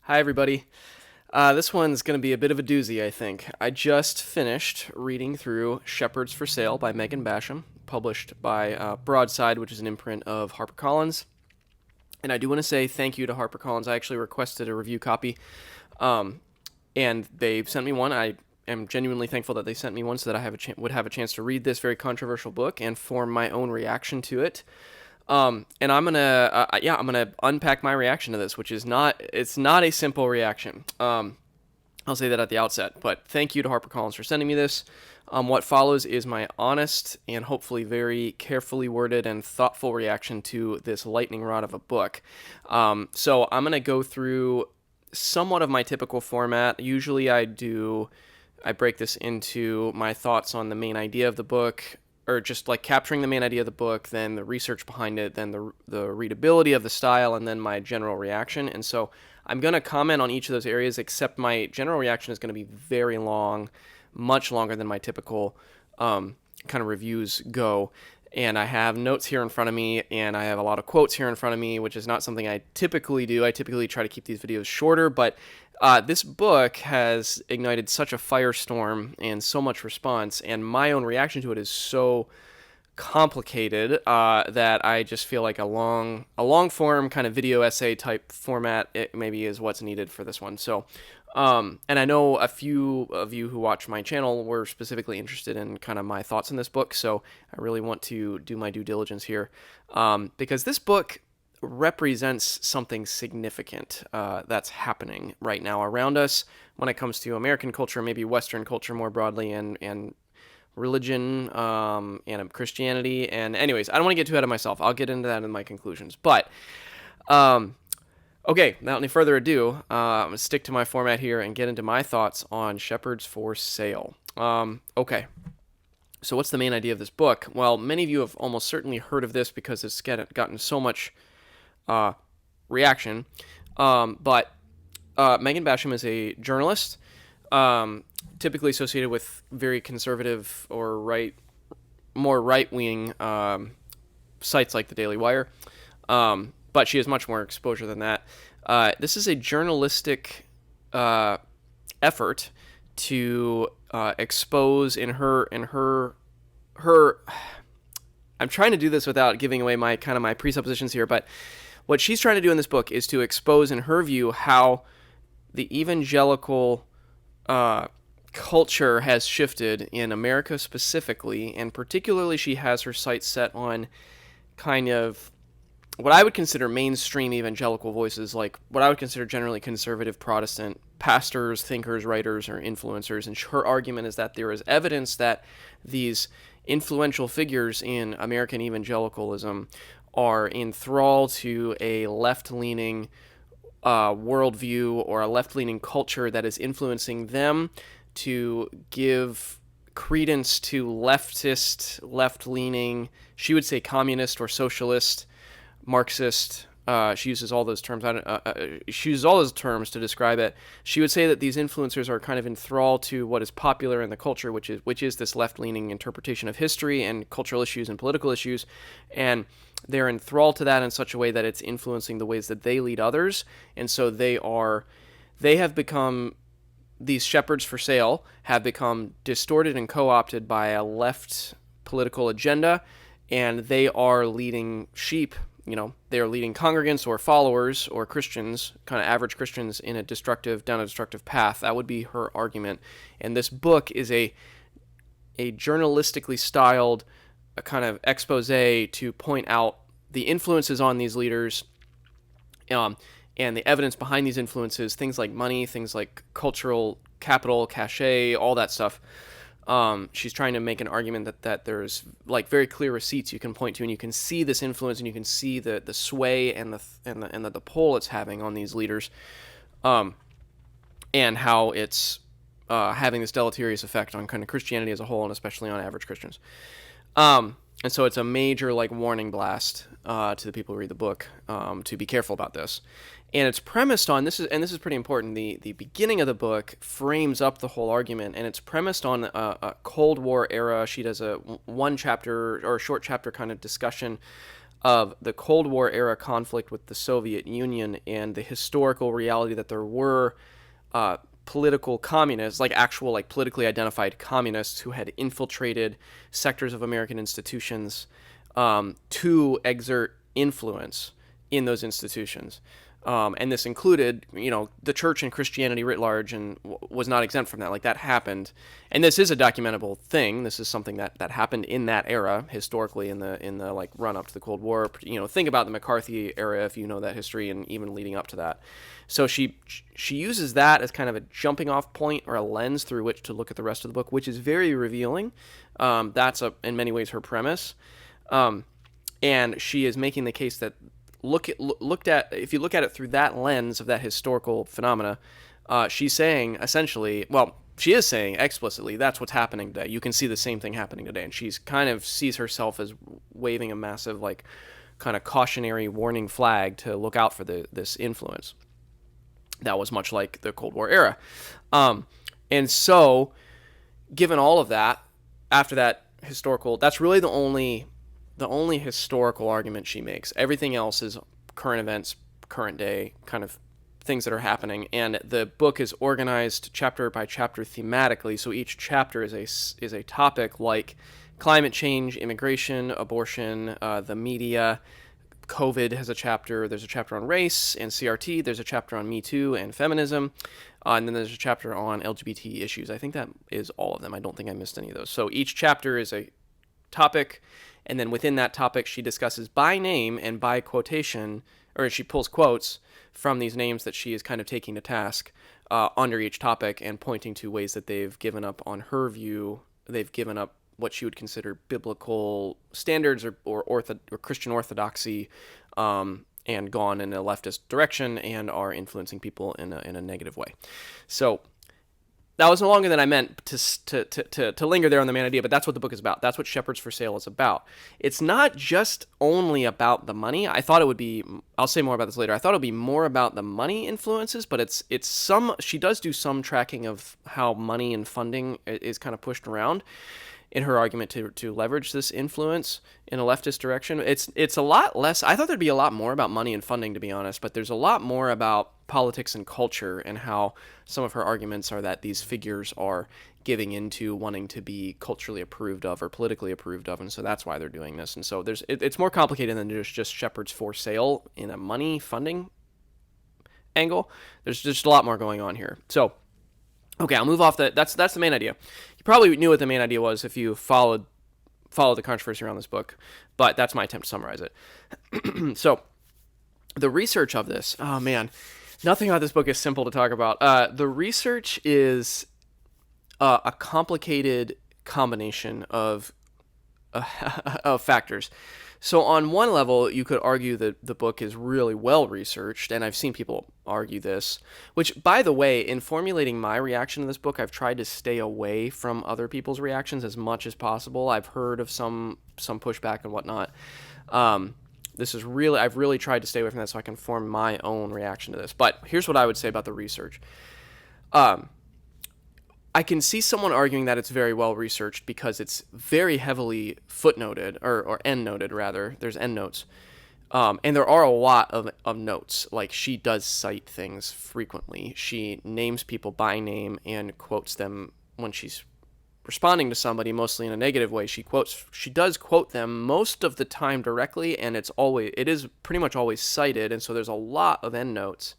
Hi, everybody. This one's going to be a bit of a doozy, I think. I just finished reading through Shepherds for Sale by Megan Basham, published by Broadside, which is an imprint of HarperCollins. And I do want to say thank you to HarperCollins. I actually requested a review copy, and they sent me one. I am genuinely thankful that they sent me one so that I would have a chance to read this very controversial book and form my own reaction to it. And I'm gonna unpack my reaction to this, which is it's not a simple reaction. I'll say that at the outset, but thank you to HarperCollins for sending me this. What follows is my honest and hopefully very carefully worded and thoughtful reaction to this lightning rod of a book. So I'm gonna go through somewhat of my typical format. Usually I break this into my thoughts on the main idea of the book, or just like capturing the main idea of the book, then the research behind it, then the readability of the style, and then my general reaction. And so I'm going to comment on each of those areas, except my general reaction is going to be very long, much longer than my typical kind of reviews go. And I have notes here in front of me, and I have a lot of quotes here in front of me, which is not something I typically do. I typically try to keep these videos shorter, but this book has ignited such a firestorm and so much response, and my own reaction to it is so complicated that I just feel like a long form kind of video essay type format it maybe is what's needed for this one. So and I know a few of you who watch my channel were specifically interested in kind of my thoughts on this book, so I really want to do my due diligence here, because this book represents something significant that's happening right now around us when it comes to American culture, maybe Western culture more broadly, and religion, and Christianity. And anyways, I don't want to get too ahead of myself. I'll get into that in my conclusions. But okay, without any further ado, I'm going to stick to my format here and get into my thoughts on Shepherds for Sale. Okay. So what's the main idea of this book? Well, many of you have almost certainly heard of this because it's gotten so much reaction. But Megan Basham is a journalist, typically associated with very conservative or more right-wing sites like the Daily Wire. But she has much more exposure than that. This is a journalistic effort to expose in her. I'm trying to do this without giving away my presuppositions here, but what she's trying to do in this book is to expose, in her view, how the evangelical culture has shifted in America specifically, and particularly she has her sights set on kind of what I would consider mainstream evangelical voices, like what I would consider generally conservative Protestant pastors, thinkers, writers, or influencers. And her argument is that there is evidence that these influential figures in American evangelicalism are in thrall to a left-leaning worldview or a left-leaning culture that is influencing them to give credence to leftist, left-leaning, she would say communist or socialist, Marxist. She uses all those terms. She uses all those terms to describe it. She would say that these influencers are kind of in thrall to what is popular in the culture, which is this left-leaning interpretation of history and cultural issues and political issues, and they're in thrall to that in such a way that it's influencing the ways that they lead others. And so these shepherds for sale have become distorted and co-opted by a left political agenda, and they are leading sheep. They are leading congregants or followers or Christians, kind of average Christians, down a destructive path. That would be her argument. And this book is a journalistically styled kind of expose to point out the influences on these leaders, and the evidence behind these influences, things like money, things like cultural capital, cachet, all that stuff. She's trying to make an argument that there's like very clear receipts you can point to, and you can see this influence, and you can see the sway and the pull it's having on these leaders, and how it's having this deleterious effect on kind of Christianity as a whole, and especially on average Christians. And so it's a major warning blast to the people who read the book, to be careful about this. And it's premised on this is pretty important. The beginning of the book frames up the whole argument, and it's premised on a Cold War era. She does a one chapter or a short chapter kind of discussion of the Cold War era conflict with the Soviet Union and the historical reality that there were political communists, like actual like politically identified communists who had infiltrated sectors of American institutions to exert influence in those institutions. And this included, the church and Christianity writ large, and was not exempt from that. Like, that happened, and this is a documentable thing. This is something that happened in that era historically, in the like run up to the Cold War. Think about the McCarthy era if you know that history, and even leading up to that. So she uses that as kind of a jumping off point or a lens through which to look at the rest of the book, which is very revealing. That's in many ways her premise, and she is making the case that if you look at it through that lens of that historical phenomena, she's saying essentially, well, she is saying explicitly that's what's happening today. You can see the same thing happening today, and she's kind of sees herself as waving a massive like kind of cautionary warning flag to look out for this influence that was much like the Cold War era. And so, given all of that, after that historical, that's really the only historical argument she makes. Everything else is current events, current day kind of things that are happening, and the book is organized chapter by chapter thematically. So each chapter is a topic like climate change, immigration, abortion, the media. COVID has a chapter. There's a chapter on race and CRT. There's a chapter on Me Too and feminism. And then there's a chapter on LGBT issues. I think that is all of them. I don't think I missed any of those. So each chapter is a topic, and then within that topic, she discusses by name and by quotation, or she pulls quotes from these names that she is kind of taking to task under each topic, and pointing to ways that they've given up on her view. They've given up what she would consider biblical standards or Christian orthodoxy, and gone in a leftist direction and are influencing people in a negative way. So that was no longer than I meant to linger there on the main idea, but that's what the book is about. That's what Shepherds for Sale is about. It's not just only about the money. I thought it would be, I'll say more about this later, I thought it would be more about the money influences, but she does do some tracking of how money and funding is kind of pushed around in her argument to leverage this influence in a leftist direction. It's a lot less. I thought there'd be a lot more about money and funding, to be honest, but there's a lot more about politics and culture, and how some of her arguments are that these figures are giving into wanting to be culturally approved of or politically approved of, and so that's why they're doing this. And so it's more complicated than just Shepherds for Sale in a money funding angle. There's just a lot more going on here. So, okay, I'll move off that's the main idea. You probably knew what the main idea was if you followed the controversy around this book, but that's my attempt to summarize it. So, the research of this, oh man, nothing about this book is simple to talk about. The research is a complicated combination of factors. So on one level, you could argue that the book is really well researched, and I've seen people argue this, which, by the way, in formulating my reaction to this book, I've tried to stay away from other people's reactions as much as possible. I've heard of some pushback and whatnot. I've really tried to stay away from that so I can form my own reaction to this. But here's what I would say about the research. I can see someone arguing that it's very well researched because it's very heavily footnoted, or endnoted rather. There's endnotes. And there are a lot of notes. Like, she does cite things frequently. She names people by name and quotes them when she's responding to somebody, mostly in a negative way. She does quote them most of the time directly, and it is pretty much always cited, and so there's a lot of endnotes.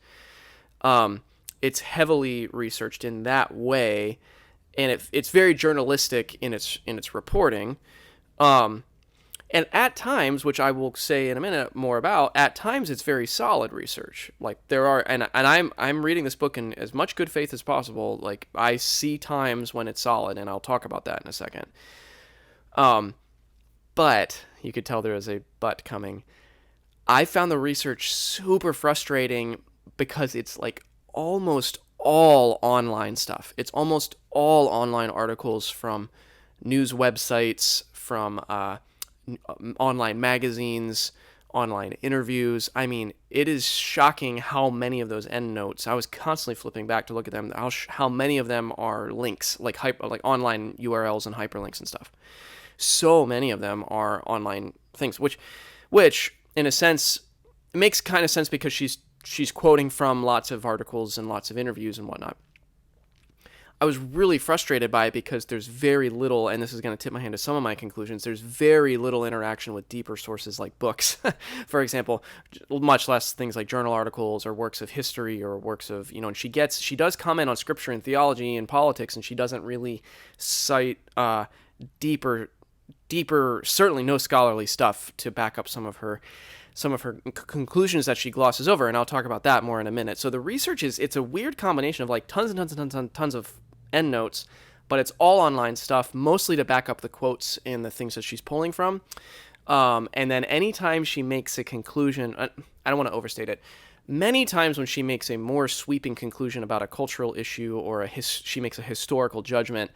It's heavily researched in that way, and it's very journalistic in its reporting. And at times, which I will say in a minute more about, at times it's very solid research. Like, there are, and I'm reading this book in as much good faith as possible. Like, I see times when it's solid, and I'll talk about that in a second. But you could tell there is a but coming. I found the research super frustrating because it's like almost all online stuff. It's almost all online articles from news websites, from online magazines, online interviews. I mean, it is shocking how many of those endnotes, I was constantly flipping back to look at them, how many of them are links, like online URLs and hyperlinks and stuff. So many of them are online things, which which in a sense it makes kind of sense because she's quoting from lots of articles and lots of interviews and whatnot. I was really frustrated by it because there's very little, and this is going to tip my hand to some of my conclusions, there's very little interaction with deeper sources like books, for example, much less things like journal articles or works of history or works of, and she does comment on scripture and theology and politics, and she doesn't really cite deeper, certainly no scholarly stuff to back up some of her conclusions that she glosses over, and I'll talk about that more in a minute. So the research it's a weird combination of like tons and tons and tons and tons of endnotes, but it's all online stuff, mostly to back up the quotes and the things that she's pulling from. And then anytime she makes a conclusion, I don't want to overstate it, many times when she makes a more sweeping conclusion about a cultural issue or she makes a historical judgment,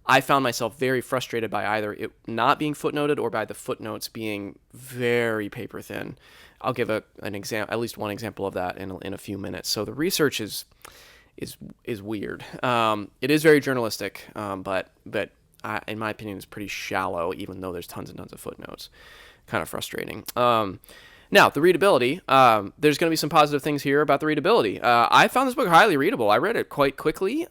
I found myself very frustrated by either it not being footnoted or by the footnotes being very paper thin. I'll give at least one example of that in a few minutes. So the research is weird. It is very journalistic, but in my opinion, it's pretty shallow, even though there's tons and tons of footnotes. Kind of frustrating. Now, the readability, there's going to be some positive things here about the readability. I found this book highly readable. I read it quite quickly.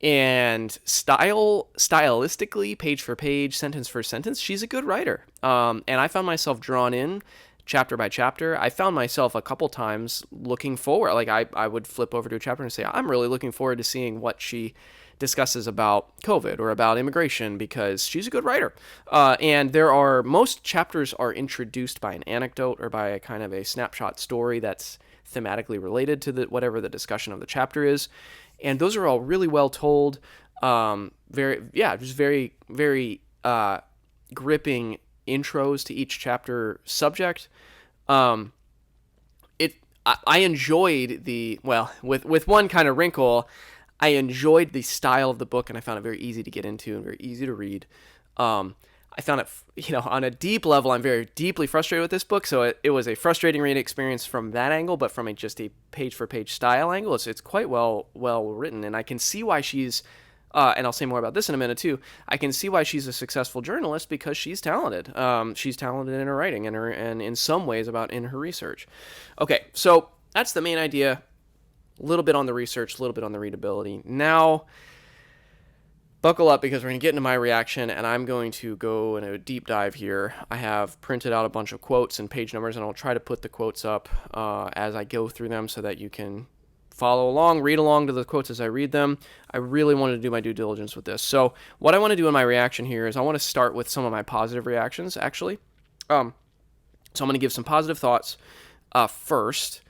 And stylistically, page for page, sentence for sentence, she's a good writer. And I found myself drawn in chapter by chapter. I found myself a couple times looking forward. Like I would flip over to a chapter and say, I'm really looking forward to seeing what she discusses about COVID or about immigration, because she's a good writer. And most chapters are introduced by an anecdote or by a kind of a snapshot story that's thematically related to whatever the discussion of the chapter is. And those are all really well told. Just very, very gripping intros to each chapter subject. I enjoyed with one kind of wrinkle, I enjoyed the style of the book, and I found it very easy to get into and very easy to read. I found it, on a deep level, I'm very deeply frustrated with this book, so it was a frustrating reading experience from that angle, but from just a page-for-page style angle, it's quite well written, and I can see why she's, and I'll say more about this in a minute too, I can see why she's a successful journalist, because she's talented. She's talented in her writing and in some ways in her research. Okay, so that's the main idea. A little bit on the research, a little bit on the readability. Now, buckle up, because we're going to get into my reaction, and I'm going to go in a deep dive here. I have printed out a bunch of quotes and page numbers, and I'll try to put the quotes up as I go through them so that you can follow along, read along to the quotes as I read them. I really wanted to do my due diligence with this. So what I want to do in my reaction here is I want to start with some of my positive reactions, actually. So I'm going to give some positive thoughts first,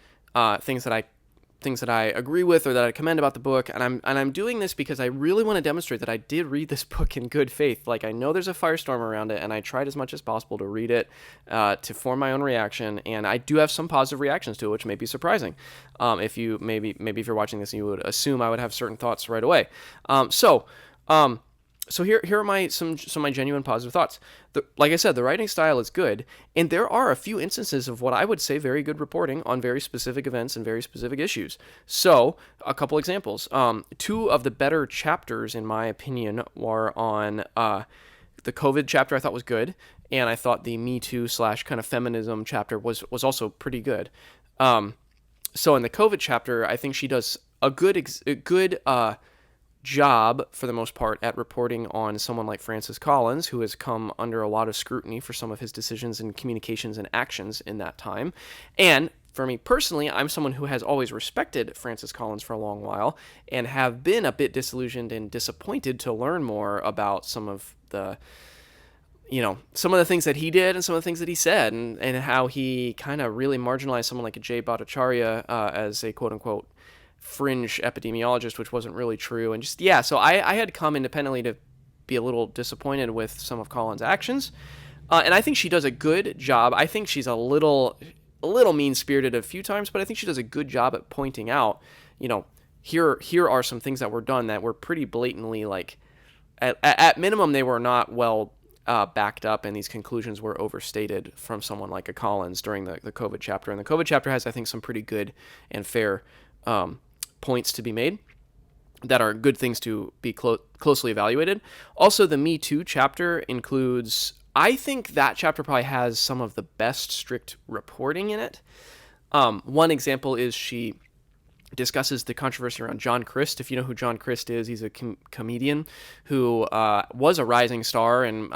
things that I agree with or that I commend about the book, and I'm doing this because I really want to demonstrate that I did read this book in good faith. Like, I know there's a firestorm around it, and I tried as much as possible to read it to form my own reaction, and I do have some positive reactions to it, which may be surprising. If you're watching this and you would assume I would have certain thoughts right away. So here are some of my genuine positive thoughts. Like I said, the writing style is good, and there are a few instances of what I would say very good reporting on very specific events and very specific issues. So, a couple examples. Two of the better chapters, in my opinion, were on the COVID chapter. I thought was good, and I thought the Me Too / kind of feminism chapter was also pretty good. So in the COVID chapter, I think she does a good job, for the most part, at reporting on someone like Francis Collins, who has come under a lot of scrutiny for some of his decisions and communications and actions in that time. And for me personally, I'm someone who has always respected Francis Collins for a long while and have been a bit disillusioned and disappointed to learn more about some of the things that he did and some of the things that he said, and how he kind of really marginalized someone like a Jay Bhattacharya as a quote-unquote fringe epidemiologist, which wasn't really true. And so I had come independently to be a little disappointed with some of Collins' actions, and I think she does a good job. I think she's a little mean-spirited a few times, but I think she does a good job at pointing out, here are some things that were done that were pretty blatantly, like, at minimum, they were not well backed up, and these conclusions were overstated from someone like a Collins during the COVID chapter. And the COVID chapter has, I think, some pretty good and fair points to be made that are good things to be closely evaluated. Also, the Me Too chapter includes I think that chapter probably has some of the best strict reporting in it. One example is she discusses the controversy around John Crist. If you know who John Crist is, he's a comedian who was a rising star and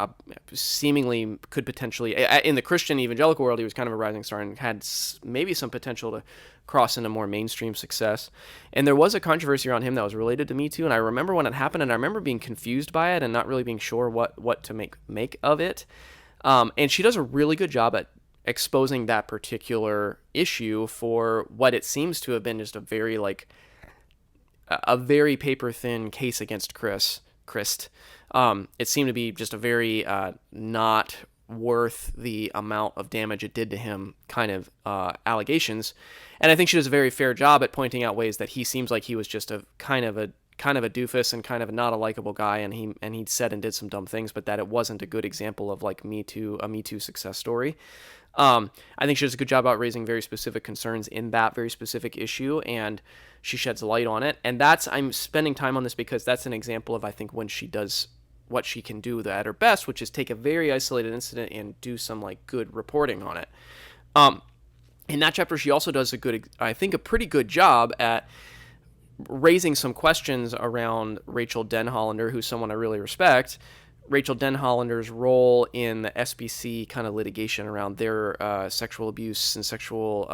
seemingly could potentially, in the Christian evangelical world, he was kind of a rising star and had maybe some potential to cross into more mainstream success. And there was a controversy around him that was related to Me Too, and I remember when it happened, and I remember being confused by it and not really being sure what to make of it. And she does a really good job at exposing that particular issue for what it seems to have been just a very paper thin case against Christ. It seemed to be just a very not worth the amount of damage it did to him kind of allegations. And I think she does a very fair job at pointing out ways that he seems like he was just a kind of a doofus and kind of not a likable guy, and he said and did some dumb things, but that it wasn't a good example of like a Me Too success story. I think she does a good job about raising very specific concerns in that very specific issue, and she sheds light on it. And I'm spending time on this because that's an example of, I think, when she does what she can do at her best, which is take a very isolated incident and do some like good reporting on it. In that chapter, she also does a pretty good job at raising some questions around Rachel Denhollander, who's someone I really respect. Rachel Denhollander's role in the SBC kind of litigation around their sexual abuse and sexual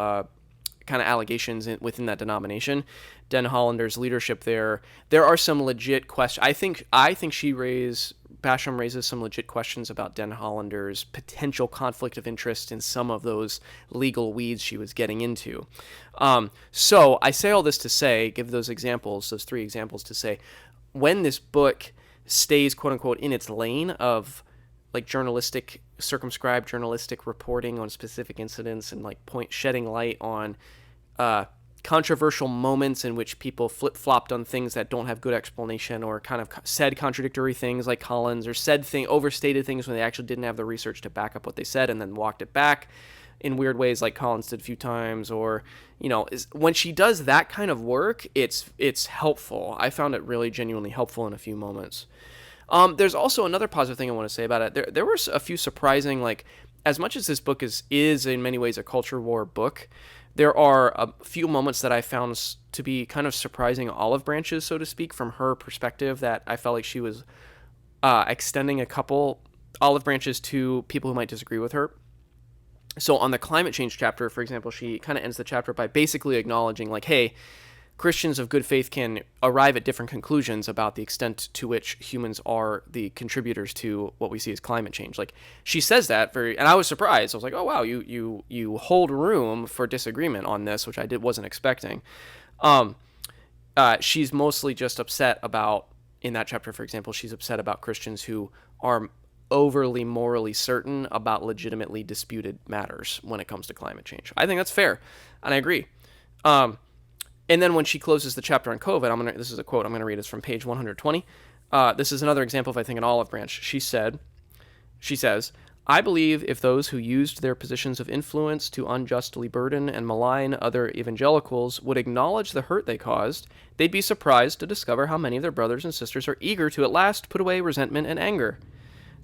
kind of allegations within that denomination. Denhollander's leadership there are some legit questions. I think Basham raises some legit questions about Denhollander's potential conflict of interest in some of those legal weeds she was getting into. So I say all this to say, give those 3 examples to say, when this book stays quote unquote in its lane of like circumscribed journalistic reporting on specific incidents and like shedding light on controversial moments in which people flip-flopped on things that don't have good explanation, or kind of said contradictory things like Collins, or overstated things when they actually didn't have the research to back up what they said and then walked it back in weird ways like Collins did a few times, or, when she does that kind of work, it's helpful. I found it really genuinely helpful in a few moments. There's also another positive thing I want to say about it. There were a few surprising, like, as much as this book is in many ways a culture war book, there are a few moments that I found to be kind of surprising olive branches, so to speak, from her perspective, that I felt like she was extending a couple olive branches to people who might disagree with her. So on the climate change chapter, for example, she kind of ends the chapter by basically acknowledging, like, hey, Christians of good faith can arrive at different conclusions about the extent to which humans are the contributors to what we see as climate change. Like, she says that and I was surprised. I was like, oh wow, you hold room for disagreement on this, which I wasn't expecting. She's mostly just upset about, in that chapter, for example, she's upset about Christians who are overly morally certain about legitimately disputed matters when it comes to climate change. I think that's fair, and I agree. And then when she closes the chapter on COVID, this is a quote, I'm going to read. It's from page 120. This is another example of, I think, an olive branch. She says, I believe if those who used their positions of influence to unjustly burden and malign other evangelicals would acknowledge the hurt they caused, they'd be surprised to discover how many of their brothers and sisters are eager to at last put away resentment and anger.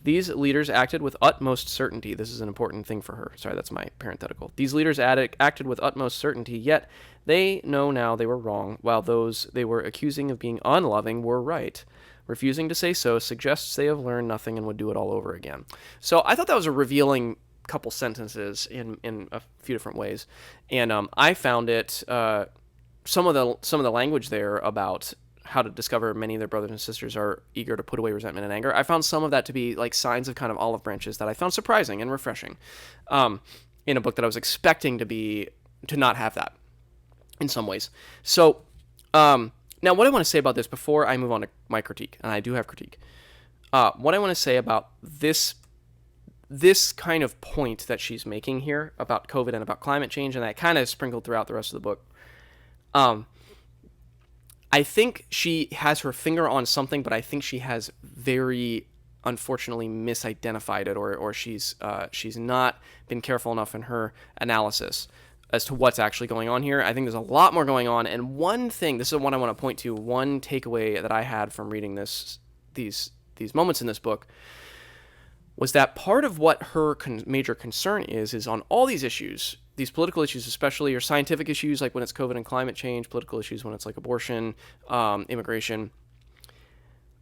These leaders acted with utmost certainty. This is an important thing for her. Sorry, that's my parenthetical. These leaders acted with utmost certainty, yet they know now they were wrong, while those they were accusing of being unloving were right. Refusing to say so suggests they have learned nothing and would do it all over again. So I thought that was a revealing couple sentences in a few different ways, and I found it some of the language there about how to discover many of their brothers and sisters are eager to put away resentment and anger. I found some of that to be like signs of kind of olive branches that I found surprising and refreshing in a book that I was expecting to not have that in some ways. So now what I want to say about this before I move on to my critique, and I do have critique, what I want to say about this kind of point that she's making here about COVID and about climate change, and that kind of sprinkled throughout the rest of the book. I think she has her finger on something, but I think she has very unfortunately misidentified it, or she's not been careful enough in her analysis as to what's actually going on here. I think there's a lot more going on, and one thing, this is what I want to point to, one takeaway that I had from reading these moments in this book was that part of what her major concern is on all these issues, these political issues especially, or scientific issues like when it's COVID and climate change, political issues when it's like abortion, immigration.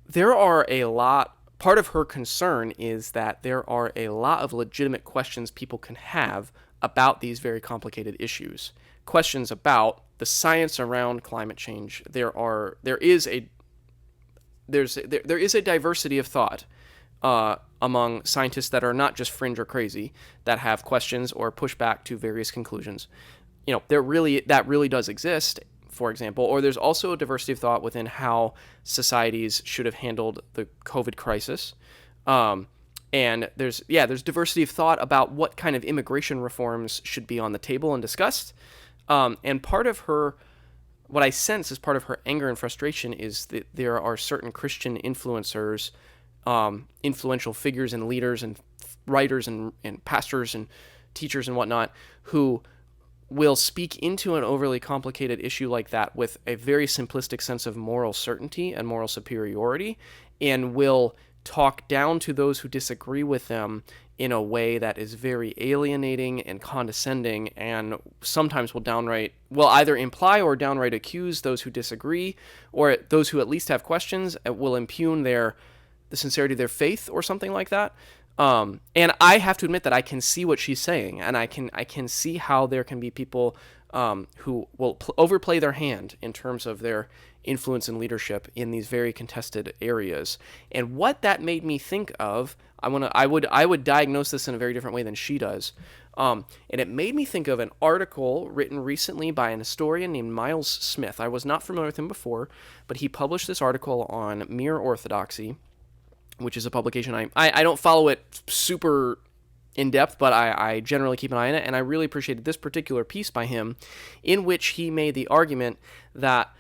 There are a lot, part of her concern is that there are a lot of legitimate questions people can have about these very complicated issues. Questions about the science around climate change. There is a diversity of thought among scientists that are not just fringe or crazy, that have questions or push back to various conclusions. That really does exist, for example. Or there's also a diversity of thought within how societies should have handled the COVID crisis. And there's diversity of thought about what kind of immigration reforms should be on the table and discussed. And part of what I sense as part of her anger and frustration is that there are certain Christian influencers, influential figures and leaders and writers and pastors and teachers and whatnot who will speak into an overly complicated issue like that with a very simplistic sense of moral certainty and moral superiority, and will talk down to those who disagree with them in a way that is very alienating and condescending, and sometimes will either imply or downright accuse those who disagree, or those who at least have questions, will impugn the sincerity of their faith or something like that. And I have to admit that I can see what she's saying, and I can see how there can be people who will overplay their hand in terms of their influence and leadership in these very contested areas. And what that made me think of, I would diagnose this in a very different way than she does. And it made me think of an article written recently by an historian named Miles Smith. I was not familiar with him before, but he published this article on Mere Orthodoxy, which is a publication I don't follow it super in depth, but I generally keep an eye on it, and I really appreciated this particular piece by him, in which he made the argument that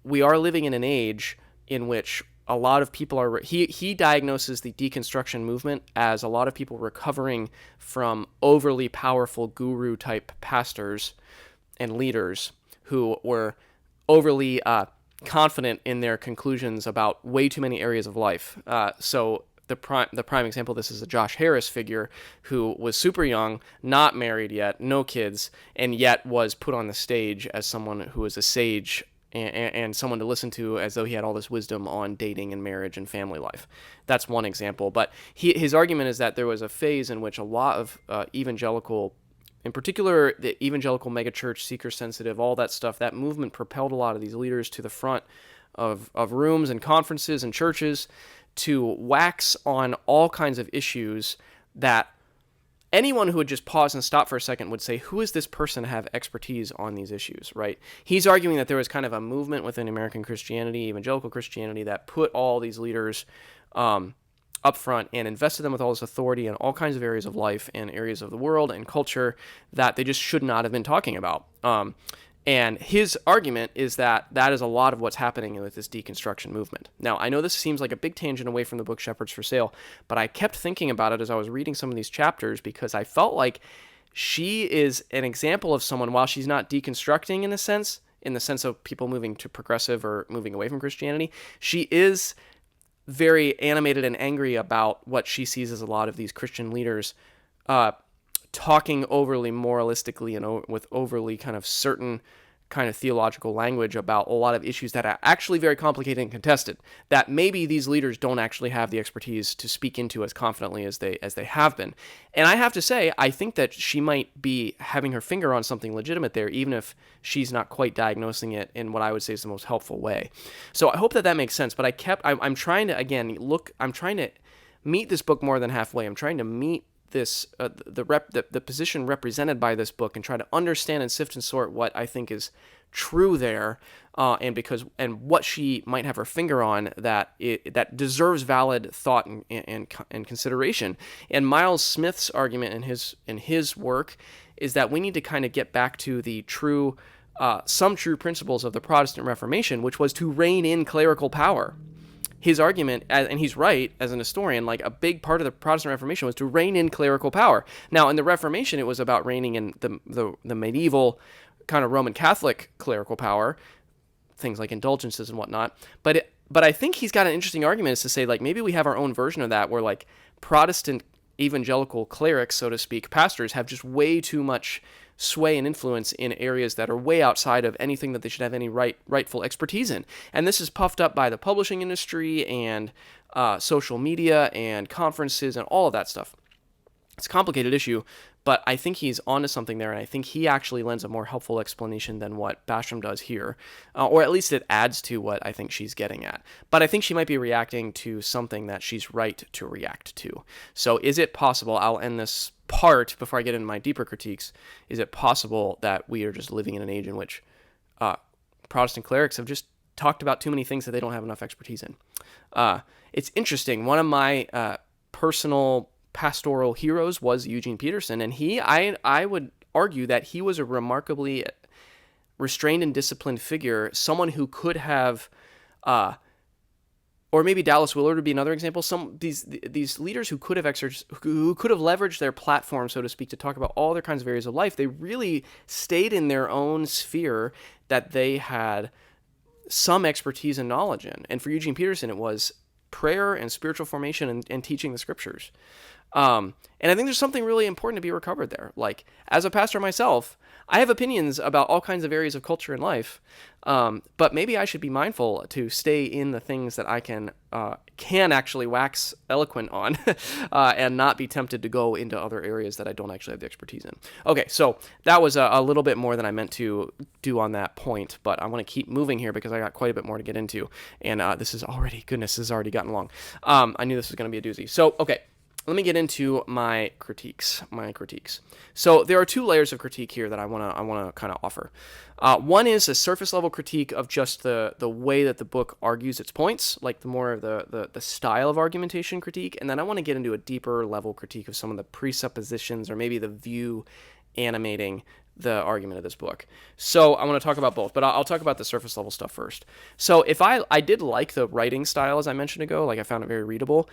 we are living in an age in which a lot of people are... He diagnoses the deconstruction movement as a lot of people recovering from overly powerful guru-type pastors and leaders who were overly... confident in their conclusions about way too many areas of life. So the prime example of this is a Josh Harris figure who was super young, not married yet, no kids, and yet was put on the stage as someone who was a sage and someone to listen to as though he had all this wisdom on dating and marriage and family life. That's one example. But his argument is that there was a phase in which a lot of evangelical, in particular, the evangelical megachurch, seeker-sensitive, all that stuff, that movement propelled a lot of these leaders to the front of rooms and conferences and churches to wax on all kinds of issues that anyone who would just pause and stop for a second would say, who is this person to have expertise on these issues, right? He's arguing that there was kind of a movement within American Christianity, evangelical Christianity, that put all these leaders up front and invested them with all this authority in all kinds of areas of life and areas of the world and culture that they just should not have been talking about. And his argument is that that is a lot of what's happening with this deconstruction movement. Now, I know this seems like a big tangent away from the book Shepherds for Sale, but I kept thinking about it as I was reading some of these chapters because I felt like she is an example of someone, while she's not deconstructing in the sense of people moving to progressive or moving away from Christianity, she is very animated and angry about what she sees as a lot of these Christian leaders talking overly moralistically and with overly kind of certain kind of theological language about a lot of issues that are actually very complicated and contested, that maybe these leaders don't actually have the expertise to speak into as confidently as they have been. And I have to say, I think that she might be having her finger on something legitimate there, even if she's not quite diagnosing it in what I would say is the most helpful way. So I hope that makes sense, but I'm trying to, again, I'm trying to meet this book more than halfway. I'm trying to meet this the position represented by this book and try to understand and sift and sort what I think is true there, and what she might have her finger on that deserves valid thought and consideration. And Miles Smith's argument in his work is that we need to kind of get back to the some true principles of the Protestant Reformation, which was to rein in clerical power. His argument, and he's right as an historian, like a big part of the Protestant Reformation was to rein in clerical power. Now, in the Reformation, it was about reining in the medieval kind of Roman Catholic clerical power, things like indulgences and whatnot. But I think he's got an interesting argument is to say, like, maybe we have our own version of that where, like, Protestant evangelical clerics, so to speak, pastors, have just way too much sway and influence in areas that are way outside of anything that they should have any rightful expertise in. And this is puffed up by the publishing industry and social media and conferences and all of that stuff. It's a complicated issue, but I think he's onto something there, and I think he actually lends a more helpful explanation than what Basham does here, or at least it adds to what I think she's getting at. But I think she might be reacting to something that she's right to react to. So is it possible, I'll end this part before I get into my deeper critiques, is it possible that we are just living in an age in which Protestant clerics have just talked about too many things that they don't have enough expertise in? It's interesting. One of my personal pastoral heroes was Eugene Peterson, and I would argue that he was a remarkably restrained and disciplined figure, someone who could have, or maybe Dallas Willard would be another example. These leaders who could have leveraged their platform, so to speak, to talk about all their kinds of areas of life. They really stayed in their own sphere that they had some expertise and knowledge in. And for Eugene Peterson, it was prayer and spiritual formation and teaching the scriptures. And I think there's something really important to be recovered there. Like, as a pastor myself, I have opinions about all kinds of areas of culture and life, but maybe I should be mindful to stay in the things that I can actually wax eloquent on, and not be tempted to go into other areas that I don't actually have the expertise in. Okay, so that was a little bit more than I meant to do on that point, but I want to keep moving here because I got quite a bit more to get into, and this has already gotten long. I knew this was going to be a doozy. So, okay. Let me get into my critiques. So there are two layers of critique here that I want to kind of offer. One is a surface level critique of just the way that the book argues its points, like the more of the style of argumentation critique, and then I want to get into a deeper level critique of some of the presuppositions or maybe the view animating the argument of this book. So I want to talk about both, but I'll talk about the surface level stuff first. So if I did like the writing style, as I mentioned ago, like I found it very readable.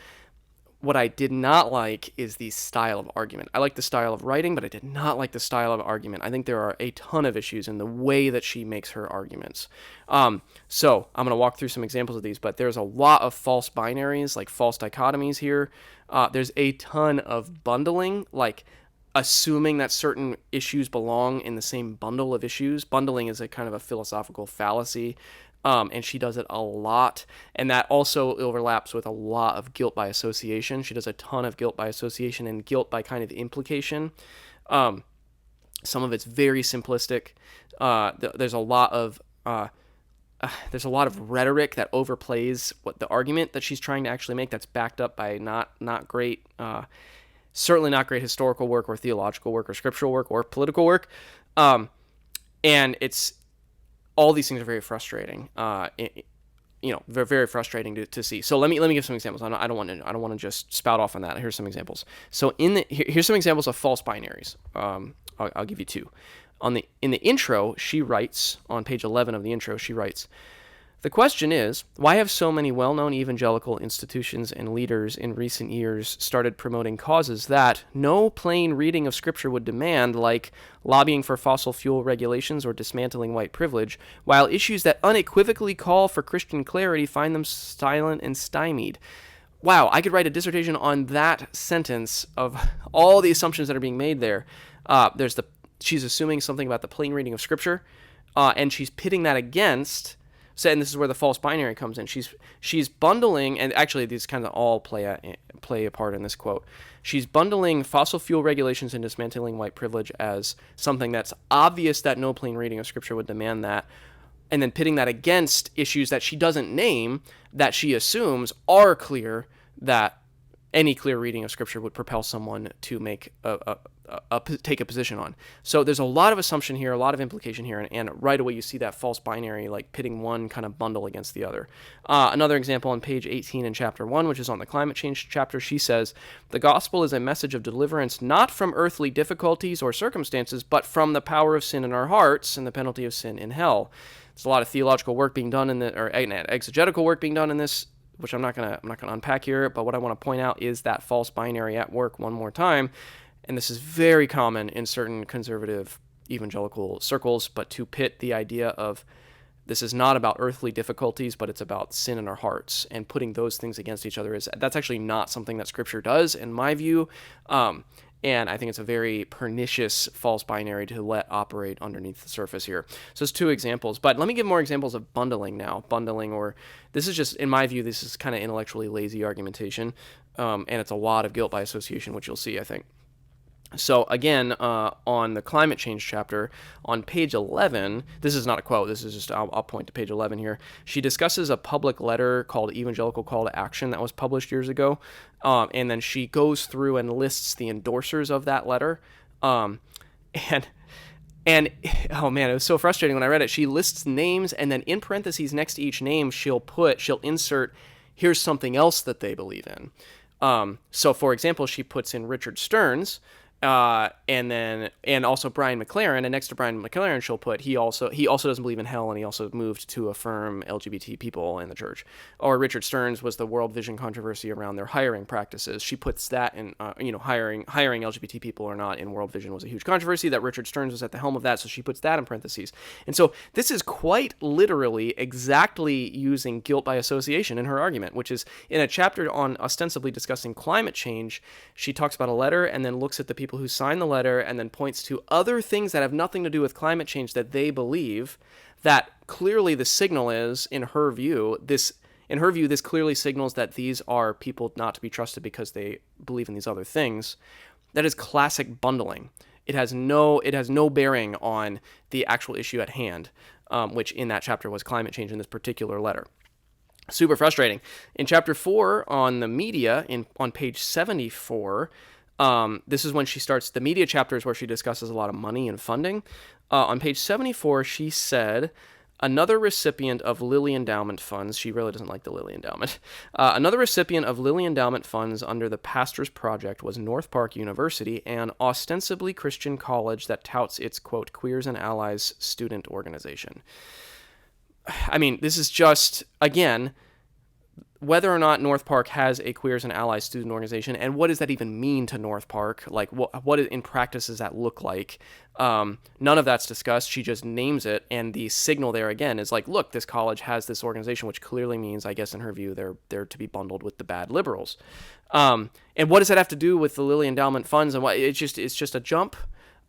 What I did not like is the style of argument. I like the style of writing, but I did not like the style of argument. I think there are a ton of issues in the way that she makes her arguments. So I'm going to walk through some examples of these, but there's a lot of false binaries, like false dichotomies here. There's a ton of bundling, like assuming that certain issues belong in the same bundle of issues. Bundling is a kind of a philosophical fallacy. And she does it a lot, and that also overlaps with a lot of guilt by association. She does a ton of guilt by association and guilt by kind of implication. Some of it's very simplistic. There's a lot of rhetoric that overplays what the argument that she's trying to actually make. That's backed up by not great, certainly not great historical work or theological work or scriptural work or political work, and it's. All these things are very frustrating. Very, very frustrating to see. So let me give some examples. I don't want to just spout off on that. Here's some examples. So here's some examples of false binaries. I'll give you two. In the intro, she writes on page 11 of the intro. She writes, "The question is, why have so many well-known evangelical institutions and leaders in recent years started promoting causes that no plain reading of Scripture would demand, like lobbying for fossil fuel regulations or dismantling white privilege, while issues that unequivocally call for Christian clarity find them silent and stymied?" Wow, I could write a dissertation on that sentence of all the assumptions that are being made there. She's assuming something about the plain reading of Scripture, and she's pitting that against... So, and this is where the false binary comes in. She's bundling, and actually these kind of all play a part in this quote. She's bundling fossil fuel regulations and dismantling white privilege as something that's obvious that no plain reading of Scripture would demand that, and then pitting that against issues that she doesn't name that she assumes are clear, that any clear reading of Scripture would propel someone to make take a position on. So there's a lot of assumption here, a lot of implication here, and right away you see that false binary, like pitting one kind of bundle against the other. Another example on page 18 in chapter 1, which is on the climate change chapter, she says, "The gospel is a message of deliverance not from earthly difficulties or circumstances, but from the power of sin in our hearts and the penalty of sin in hell." There's a lot of theological work being done or exegetical work being done in this, which I'm not gonna unpack here, but what I want to point out is that false binary at work one more time. And this is very common in certain conservative evangelical circles, but to pit the idea of This is not about earthly difficulties, but it's about sin in our hearts, and putting those things against each other that's actually not something that Scripture does, in my view. And I think it's a very pernicious false binary to let operate underneath the surface here. So it's two examples, but let me give more examples of bundling now. Bundling, or this is just, in my view, this is kind of intellectually lazy argumentation, and it's a lot of guilt by association, which you'll see, I think. So again, on the climate change chapter, on page 11, this is not a quote, this is just, I'll point to page 11 here. She discusses a public letter called Evangelical Call to Action that was published years ago, and then she goes through and lists the endorsers of that letter, and oh man, it was so frustrating when I read it. She lists names, and then in parentheses next to each name, she'll insert, here's something else that they believe in. So for example, she puts in Richard Stearns, and also Brian McLaren, and next to Brian McLaren, she'll put he also doesn't believe in hell, and he also moved to affirm LGBT people in the church. Or Richard Stearns was the World Vision controversy around their hiring practices. She puts that in, hiring LGBT people or not in World Vision was a huge controversy, that Richard Stearns was at the helm of that, so she puts that in parentheses. And so this is quite literally exactly using guilt by association in her argument, which is in a chapter on ostensibly discussing climate change. She talks about a letter and then looks at the people who signed the letter and then points to other things that have nothing to do with climate change that they believe, that clearly the signal is, in her view, this clearly signals that these are people not to be trusted because they believe in these other things. That is classic bundling. It has no bearing on the actual issue at hand, which in that chapter was climate change in this particular letter. Super frustrating. In chapter 4 on the media, on page 74, this is when she starts the media chapters where she discusses a lot of money and funding. On page 74, she said, another recipient of Lilly Endowment funds, she really doesn't like the Lilly Endowment, another recipient of Lilly Endowment funds under the Pastors Project was North Park University, an ostensibly Christian college that touts its, quote, Queers and Allies student organization. I mean, this is just, again, whether or not North Park has a Queers and Allies student organization, and what does that even mean to North Park? Like, what in practice does that look like? None of that's discussed. She just names it, and the signal there again is like, look, this college has this organization, which clearly means, I guess in her view, they're to be bundled with the bad liberals. And what does that have to do with the Lilly Endowment funds? And what it's just a jump.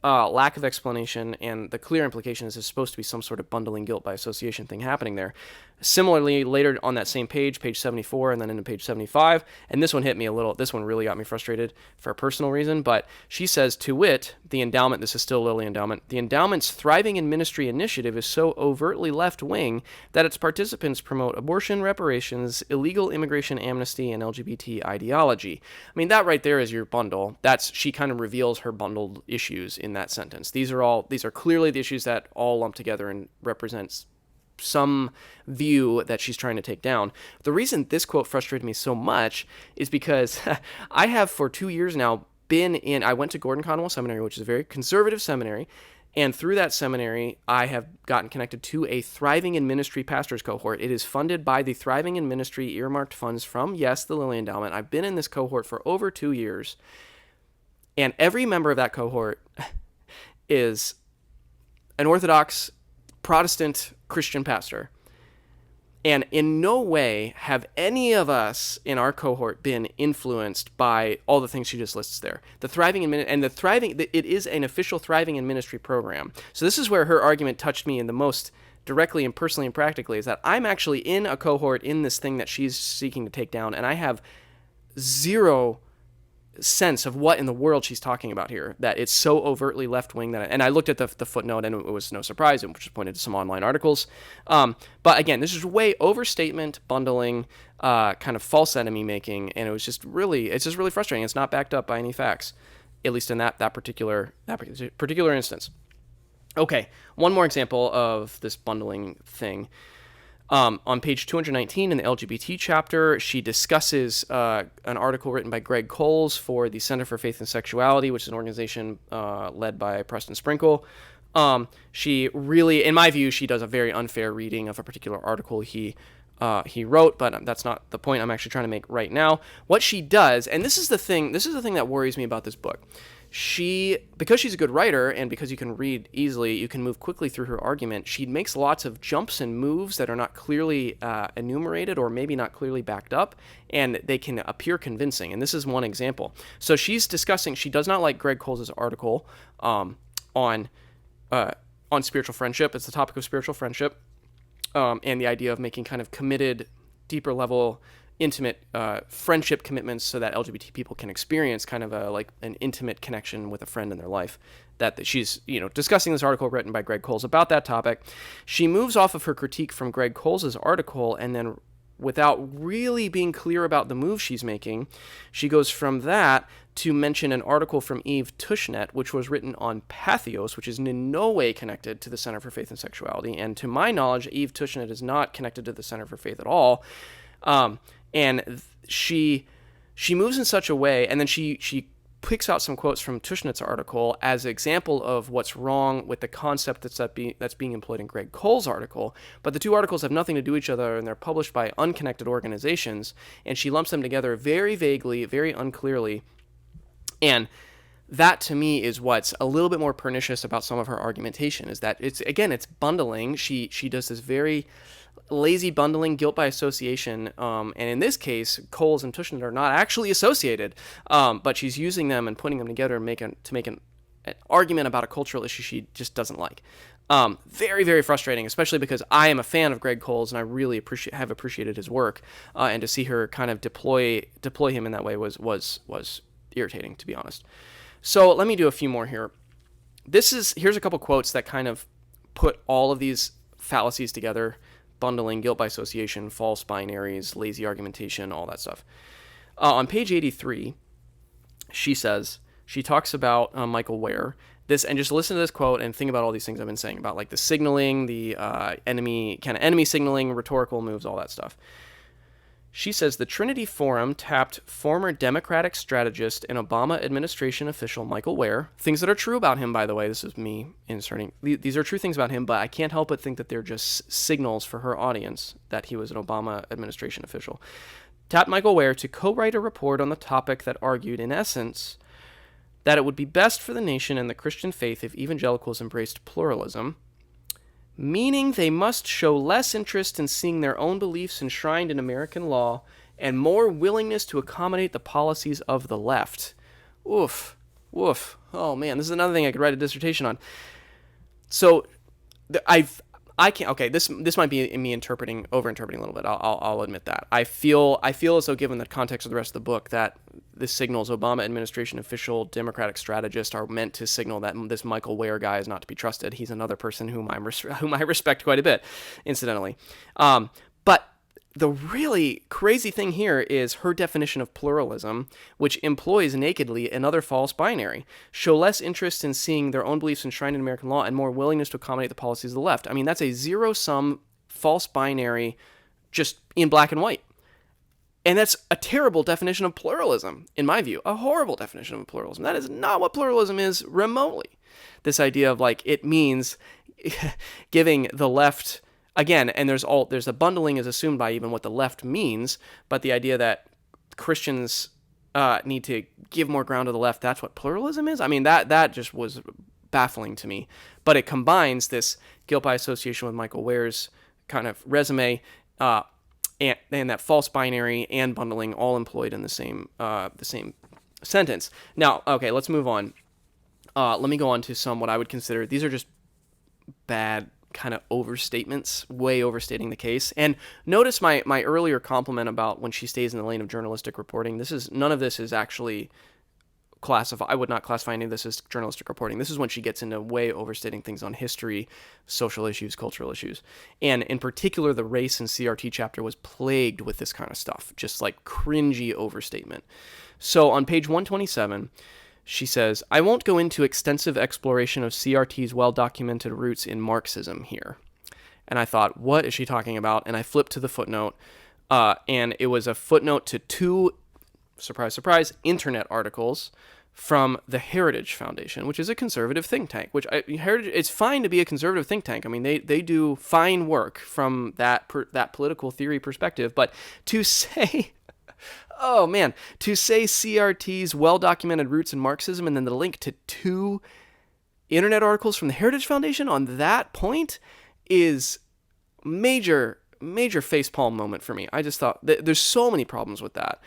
Lack of explanation, and the clear implication is there's supposed to be some sort of bundling guilt by association thing happening there. Similarly, later on that same page 74, and then into page 75, and this one hit me a little, this one really got me frustrated for a personal reason, but she says, to wit, the endowment, this is still Lilly Endowment, the endowment's Thriving in Ministry initiative is so overtly left-wing that its participants promote abortion, reparations, illegal immigration amnesty, and LGBT ideology. I mean, that right there is your bundle. She kind of reveals her bundled issues in that sentence. These are clearly the issues that all lump together and represents some view that she's trying to take down. The reason this quote frustrated me so much is because I have for 2 years now I went to Gordon Conwell Seminary, which is a very conservative seminary, and through that seminary, I have gotten connected to a Thriving in Ministry pastors cohort. It is funded by the Thriving in Ministry earmarked funds from, yes, the Lilly Endowment. I've been in this cohort for over 2 years, and every member of that cohort is an Orthodox Protestant Christian pastor. And in no way have any of us in our cohort been influenced by all the things she just lists there. The Thriving in Ministry, it is an official Thriving in Ministry program. So this is where her argument touched me in the most directly and personally and practically, is that I'm actually in a cohort in this thing that she's seeking to take down, and I have zero sense of what in the world she's talking about here, that it's so overtly left-wing and I looked at the footnote, and it was no surprise, it just pointed to some online articles. But again, this is way overstatement, bundling, kind of false enemy making, and it's just really frustrating. It's not backed up by any facts, at least in that particular instance. Okay, one more example of this bundling thing. On page 219 in the LGBT chapter, she discusses an article written by Greg Coles for the Center for Faith and Sexuality, which is an organization led by Preston Sprinkle. She really, in my view, she does a very unfair reading of a particular article he wrote, but that's not the point I'm actually trying to make right now. What she does, and this is the thing that worries me about this book. because she's a good writer and because you can read easily, you can move quickly through her argument. She makes lots of jumps and moves that are not clearly enumerated or maybe not clearly backed up, and they can appear convincing. And this is one example. So she's discussing, she does not like Greg Coles' article on spiritual friendship. It's the topic of spiritual friendship, and the idea of making kind of committed, deeper level, intimate friendship commitments so that LGBT people can experience kind of an intimate connection with a friend in their life. That she's discussing this article written by Greg Coles about that topic. She moves off of her critique from Greg Coles' article, and then without really being clear about the move she's making, she goes from that to mention an article from Eve Tushnet, which was written on Patheos, which is in no way connected to the Center for Faith and Sexuality. And to my knowledge, Eve Tushnet is not connected to the Center for Faith at all. And she moves in such a way, and then she picks out some quotes from Tushnet's article as an example of what's wrong with the concept that's being employed in Greg Coles' article. But the two articles have nothing to do with each other, and they're published by unconnected organizations, and she lumps them together very vaguely, very unclearly. And that, to me, is what's a little bit more pernicious about some of her argumentation, is that it's bundling. She does this very lazy bundling, guilt by association, and in this case, Coles and Tushnet are not actually associated, but she's using them and putting them together to make an argument about a cultural issue she just doesn't like. Very, very frustrating, especially because I am a fan of Greg Coles and I really have appreciated his work, and to see her kind of deploy him in that way was irritating, to be honest. So let me do a few more here. Here's a couple quotes that kind of put all of these fallacies together: bundling, guilt by association, false binaries, lazy argumentation, all that stuff. On page 83, she talks about Michael Ware. And just listen to this quote and think about all these things I've been saying about like the signaling, the enemy signaling, rhetorical moves, all that stuff. She says the Trinity Forum tapped former Democratic strategist and Obama administration official Michael Ware. Things that are true about him, by the way. This is me inserting. These are true things about him, but I can't help but think that they're just signals for her audience that he was an Obama administration official. Tapped Michael Ware to co-write a report on the topic that argued, in essence, that it would be best for the nation and the Christian faith if evangelicals embraced pluralism, meaning they must show less interest in seeing their own beliefs enshrined in American law and more willingness to accommodate the policies of the left. Oof. Woof. Oh, man, this is another thing I could write a dissertation on. So, I can't. Okay, this might be me over-interpreting a little bit. I'll admit that. I feel as though, given the context of the rest of the book, that this signals Obama administration official, Democratic strategist are meant to signal that this Michael Ware guy is not to be trusted. He's another person whom I respect quite a bit, incidentally. But the really crazy thing here is her definition of pluralism, which employs nakedly another false binary: show less interest in seeing their own beliefs enshrined in American law and more willingness to accommodate the policies of the left. I mean, that's a zero-sum false binary just in black and white. And that's a terrible definition of pluralism, in my view. A horrible definition of pluralism. That is not what pluralism is remotely. This idea of it means giving the left... Again, and there's a bundling is assumed by even what the left means, but the idea that Christians need to give more ground to the left, that's what pluralism is? I mean, that just was baffling to me. But it combines this guilt by association with Michael Ware's kind of resume, and that false binary and bundling all employed in the same sentence. Now, okay, let's move on. Let me go on to what I would consider, these are just bad kind of overstatements, way overstating the case. And notice my earlier compliment about when she stays in the lane of journalistic reporting. None of this is actually classified. I would not classify any of this as journalistic reporting. This is when she gets into way overstating things on history, social issues, cultural issues. And in particular, the race and CRT chapter was plagued with this kind of stuff, just like cringy overstatement. So on page 127, she says, I won't go into extensive exploration of CRT's well-documented roots in Marxism here. And I thought, what is she talking about? And I flipped to the footnote, and it was a footnote to two, surprise, surprise, internet articles from the Heritage Foundation, which is a conservative think tank, it's fine to be a conservative think tank. I mean, they do fine work from that political theory perspective, but to say... Oh man, to say CRT's well-documented roots in Marxism and then the link to 2 internet articles from the Heritage Foundation on that point is major facepalm moment for me. I just thought there's so many problems with that.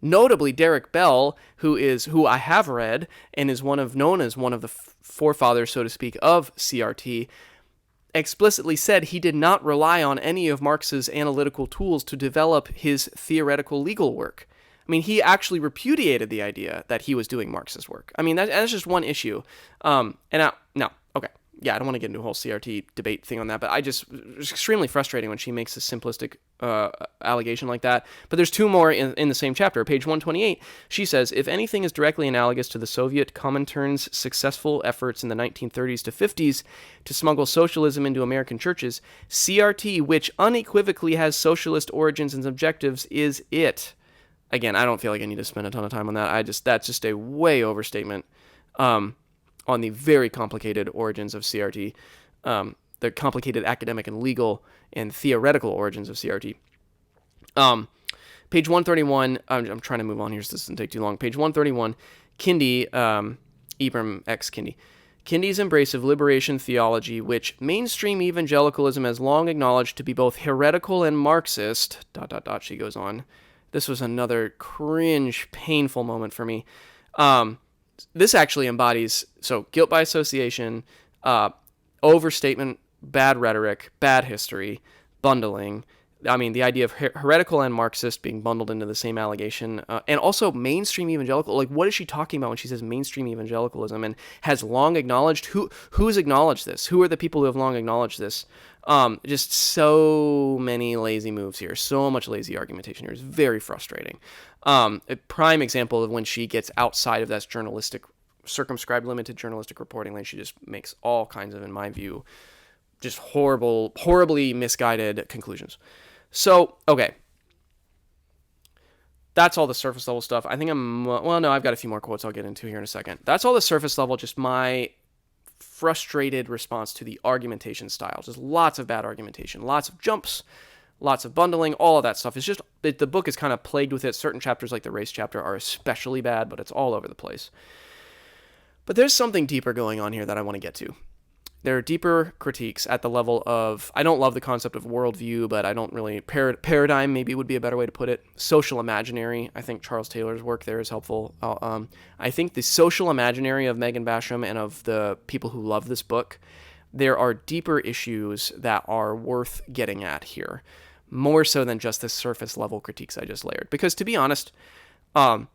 Notably, Derek Bell, who I have read and is known as one of the forefathers, so to speak, of CRT, explicitly said he did not rely on any of Marx's analytical tools to develop his theoretical legal work. I mean, he actually repudiated the idea that he was doing Marx's work. I mean, that's just one issue. Yeah, I don't want to get into a whole CRT debate thing on that, but it's extremely frustrating when she makes a simplistic allegation like that. But there's 2 more in the same chapter. Page 128, she says, if anything is directly analogous to the Soviet Comintern's successful efforts in the 1930s to 50s to smuggle socialism into American churches, CRT, which unequivocally has socialist origins and objectives, is it. Again, I don't feel like I need to spend a ton of time on that. That's just a way overstatement. On the very complicated origins of CRT, the complicated academic and legal and theoretical origins of CRT. Page 131, I'm trying to move on here so this doesn't take too long. Page 131, Kindy, Ibram X. Kindy. Kindy's embrace of liberation theology, which mainstream evangelicalism has long acknowledged to be both heretical and Marxist, ... she goes on. This was another cringe, painful moment for me. This actually embodies, guilt by association, overstatement, bad rhetoric, bad history, bundling. I mean, the idea of heretical and Marxist being bundled into the same allegation, and also mainstream evangelical. Like, what is she talking about when she says mainstream evangelicalism and has long acknowledged? Who's acknowledged this? Who are the people who have long acknowledged this? Just so many lazy moves here. So much lazy argumentation here. It's very frustrating. A prime example of when she gets outside of that circumscribed, limited journalistic reporting lane, she just makes all kinds of, in my view, just horribly misguided conclusions. So, okay. That's all the surface level stuff. I think I've got a few more quotes I'll get into here in a second. That's all the surface level, just my frustrated response to the argumentation style. Just lots of bad argumentation, lots of jumps, lots of bundling, all of that stuff. It's just, the book is kind of plagued with it. Certain chapters, like the race chapter, are especially bad, but it's all over the place. But there's something deeper going on here that I want to get to. There are deeper critiques at the level of, I don't love the concept of worldview, but I don't really, paradigm maybe would be a better way to put it. Social imaginary. I think Charles Taylor's work there is helpful. I think the social imaginary of Megan Basham and of the people who love this book, there are deeper issues that are worth getting at here. More so than just the surface level critiques I just layered. Because to be honest, I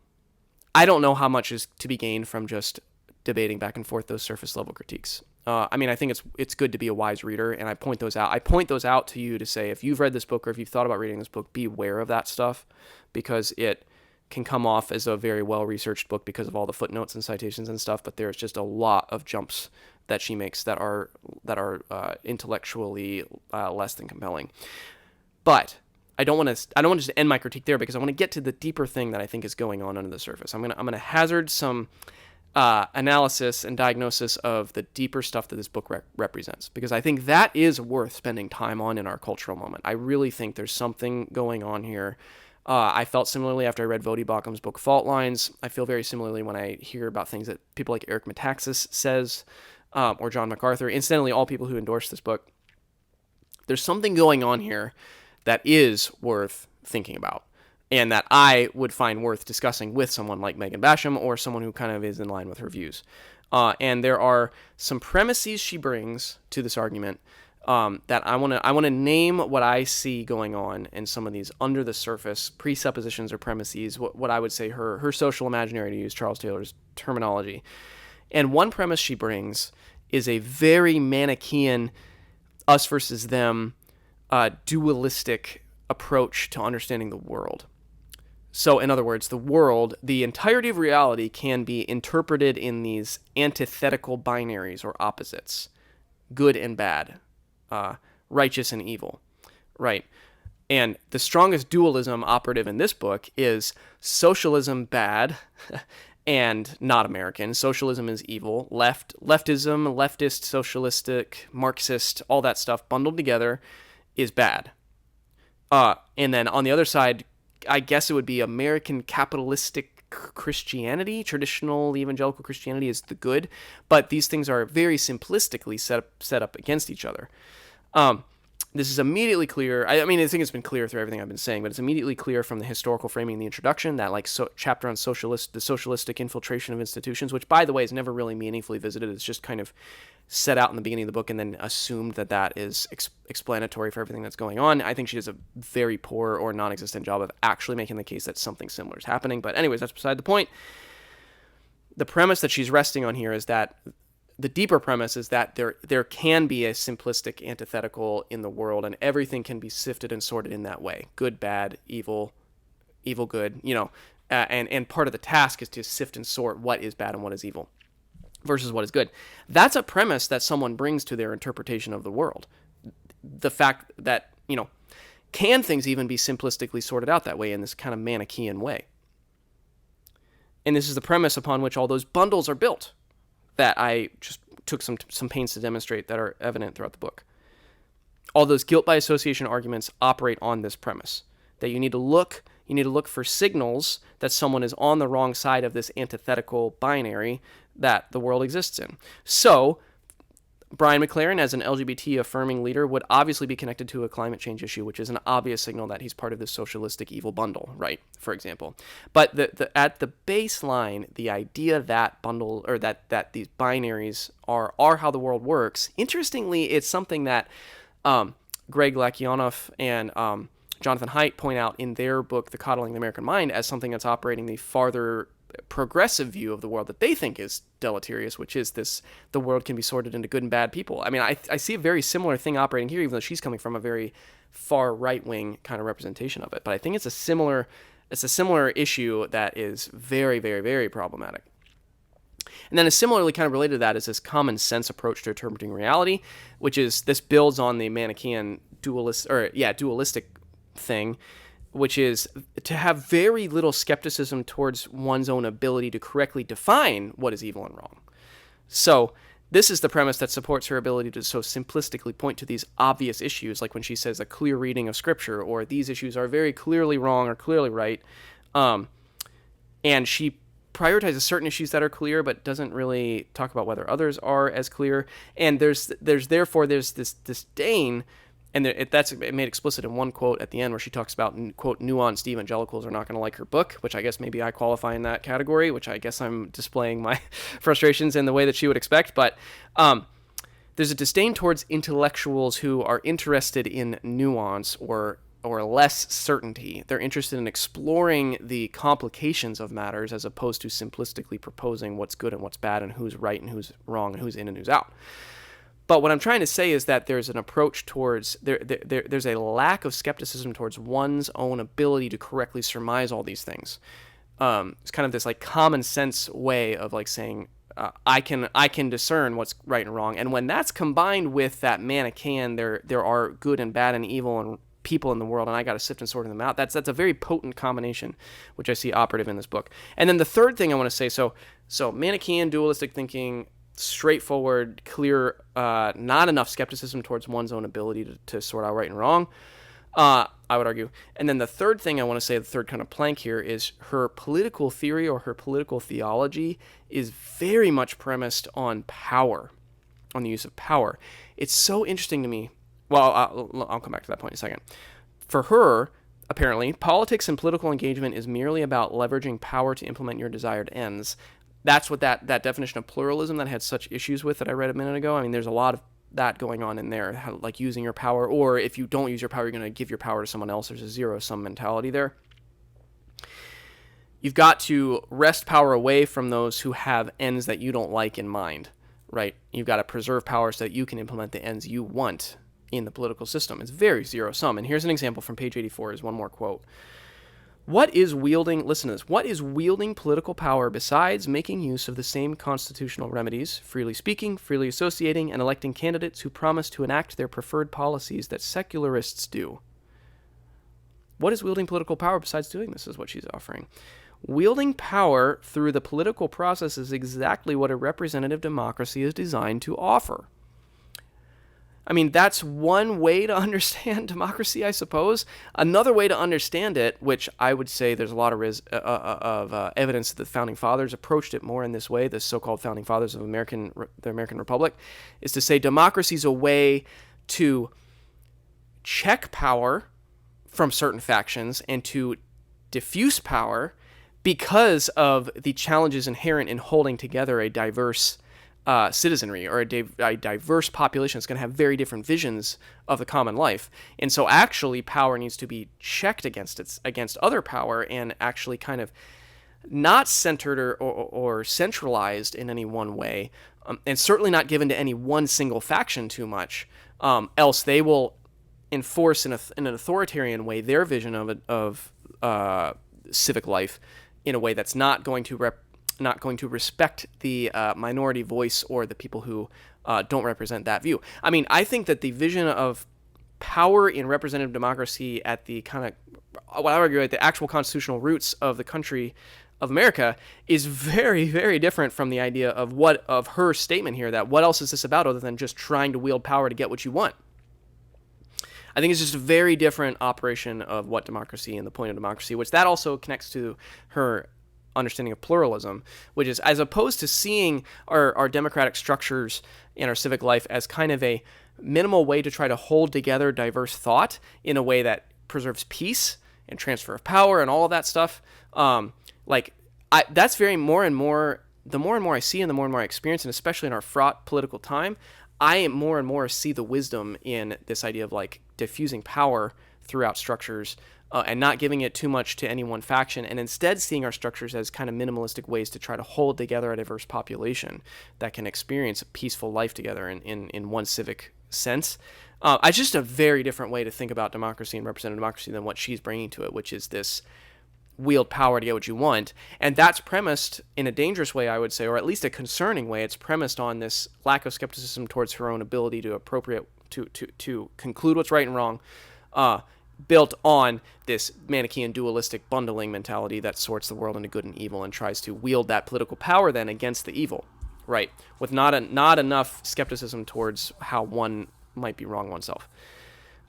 don't know how much is to be gained from just debating back and forth those surface level critiques. I mean, I think it's good to be a wise reader, and I point those out. I point those out to you to say, if you've read this book or if you've thought about reading this book, beware of that stuff, because it can come off as a very well-researched book because of all the footnotes and citations and stuff, but there's just a lot of jumps that she makes that are intellectually less than compelling. But I don't want to just end my critique there, because I want to get to the deeper thing that I think is going on under the surface. I'm gonna hazard some analysis and diagnosis of the deeper stuff that this book represents, because I think that is worth spending time on in our cultural moment. I really think there's something going on here. I felt similarly after I read Vodi Baucham's book Fault Lines. I feel very similarly when I hear about things that people like Eric Metaxas says, or John MacArthur. Incidentally, all people who endorse this book. There's something going on here that is worth thinking about, and that I would find worth discussing with someone like Megan Basham, or someone who kind of is in line with her views. And there are some premises she brings to this argument that I want to name what I see going on in some of these under the surface presuppositions or premises, what I would say her social imaginary, to use Charles Taylor's terminology. And one premise she brings is a very Manichaean us versus them dualistic approach to understanding the world. So, in other words, the world, the entirety of reality, can be interpreted in these antithetical binaries or opposites, good and bad, righteous and evil, right? And the strongest dualism operative in this book is socialism bad and not American. Socialism is evil. Leftism, leftist, socialistic, Marxist, all that stuff bundled together is bad. And then on the other side, I guess it would be American capitalistic Christianity. Traditional evangelical Christianity is the good, but these things are very simplistically set up against each other. This is immediately clear. I mean, I think it's been clear through everything I've been saying, but it's immediately clear from the historical framing in the introduction, that like chapter on the socialistic infiltration of institutions, which by the way is never really meaningfully visited. It's just kind of set out in the beginning of the book and then assumed that is explanatory for everything that's going on. I think she does a very poor or non-existent job of actually making the case that something similar is happening. But anyways, that's beside the point. The premise that she's resting on here is that the deeper premise is that there can be a simplistic antithetical in the world, and everything can be sifted and sorted in that way. Good, bad, evil, good, and part of the task is to sift and sort what is bad and what is evil versus what is good. That's a premise that someone brings to their interpretation of the world. The fact that, can things even be simplistically sorted out that way in this kind of Manichaean way? And this is the premise upon which all those bundles are built, that I just took some pains to demonstrate, that are evident throughout the book. All those guilt by association arguments operate on this premise, that you need to look for signals that someone is on the wrong side of this antithetical binary that the world exists in. So Brian McLaren, as an LGBT affirming leader, would obviously be connected to a climate change issue, which is an obvious signal that he's part of this socialistic evil bundle, right? For example. But at the baseline, the idea that bundle, or that these binaries are how the world works, interestingly, it's something that Greg Lakionov and Jonathan Haidt point out in their book, The Coddling the American Mind, as something that's operating the farther progressive view of the world that they think is deleterious, which is the world can be sorted into good and bad people. I mean, I see a very similar thing operating here, even though she's coming from a very far right-wing kind of representation of it. But I think it's a similar issue that is very, very, very problematic. And then a similarly kind of related to that is this common sense approach to interpreting reality, which is, this builds on the Manichaean dualistic thing, which is to have very little skepticism towards one's own ability to correctly define what is evil and wrong. So this is the premise that supports her ability to so simplistically point to these obvious issues, like when she says a clear reading of Scripture, or these issues are very clearly wrong or clearly right. And she prioritizes certain issues that are clear, but doesn't really talk about whether others are as clear. And there's this disdain. And that's made explicit in one quote at the end, where she talks about, quote, nuanced evangelicals are not going to like her book, which I guess maybe I qualify in that category, which I guess I'm displaying my frustrations in the way that she would expect. But there's a disdain towards intellectuals who are interested in nuance or less certainty. They're interested in exploring the complications of matters as opposed to simplistically proposing what's good and what's bad and who's right and who's wrong and who's in and who's out. But what I'm trying to say is that there's an approach towards, there's a lack of skepticism towards one's own ability to correctly surmise all these things. It's kind of this like common sense way of like saying, I can discern what's right and wrong. And when that's combined with that Manichaean, there are good and bad and evil and people in the world, and I got to sift and sort them out. That's a very potent combination, which I see operative in this book. And then the third thing I want to say, so Manichaean dualistic thinking, straightforward, clear, not enough skepticism towards one's own ability to sort out right and wrong, I would argue. And then the third thing I want to say, the third kind of plank here, is her political theory or her political theology is very much premised on power, on the use of power. It's so interesting to me. Well, I'll come back to that point in a second. For her, apparently, politics and political engagement is merely about leveraging power to implement your desired ends. That's what that definition of pluralism that I had such issues with that I read a minute ago. I mean, there's a lot of that going on in there, like using your power, or if you don't use your power, you're going to give your power to someone else. There's a zero-sum mentality there. You've got to wrest power away from those who have ends that you don't like in mind, right? You've got to preserve power so that you can implement the ends you want in the political system. It's very zero-sum. And here's an example from page 84, is one more quote. Listen to this, what is wielding political power besides making use of the same constitutional remedies, freely speaking, freely associating, and electing candidates who promise to enact their preferred policies that secularists do? What is wielding political power besides doing this, is what she's offering. Wielding power through the political process is exactly what a representative democracy is designed to offer. I mean, that's one way to understand democracy, I suppose. Another way to understand it, which I would say there's a lot of evidence that the founding fathers approached it more in this way, the so-called founding fathers of the American Republic, is to say democracy is a way to check power from certain factions and to diffuse power because of the challenges inherent in holding together a diverse citizenry or a diverse population that's going to have very different visions of the common life. And so actually power needs to be checked against other power and actually kind of not centered or centralized in any one way, and certainly not given to any one single faction too much, else they will enforce in an authoritarian way their vision of civic life in a way that's not going to respect the minority voice or the people who don't represent that view. I mean, I think that the vision of power in representative democracy at the kind of, what I would argue, at the actual constitutional roots of the country of America is very, very different from the idea of her statement here, that what else is this about other than just trying to wield power to get what you want. I think it's just a very different operation of what democracy and the point of democracy, which that also connects to her understanding of pluralism, which is, as opposed to seeing our democratic structures in our civic life as kind of a minimal way to try to hold together diverse thought in a way that preserves peace and transfer of power and all of that stuff, that's very more and more, the more and more I see and the more and more I experience, and especially in our fraught political time, I more and more see the wisdom in this idea of like diffusing power throughout structures and not giving it too much to any one faction, and instead seeing our structures as kind of minimalistic ways to try to hold together a diverse population that can experience a peaceful life together in one civic sense. It's just a very different way to think about democracy and representative democracy than what she's bringing to it, which is this wield power to get what you want. And that's premised in a dangerous way, I would say, or at least a concerning way. It's premised on this lack of skepticism towards her own ability to to conclude what's right and wrong, built on this Manichaean dualistic bundling mentality that sorts the world into good and evil and tries to wield that political power then against the evil, right? With not enough skepticism towards how one might be wrong oneself.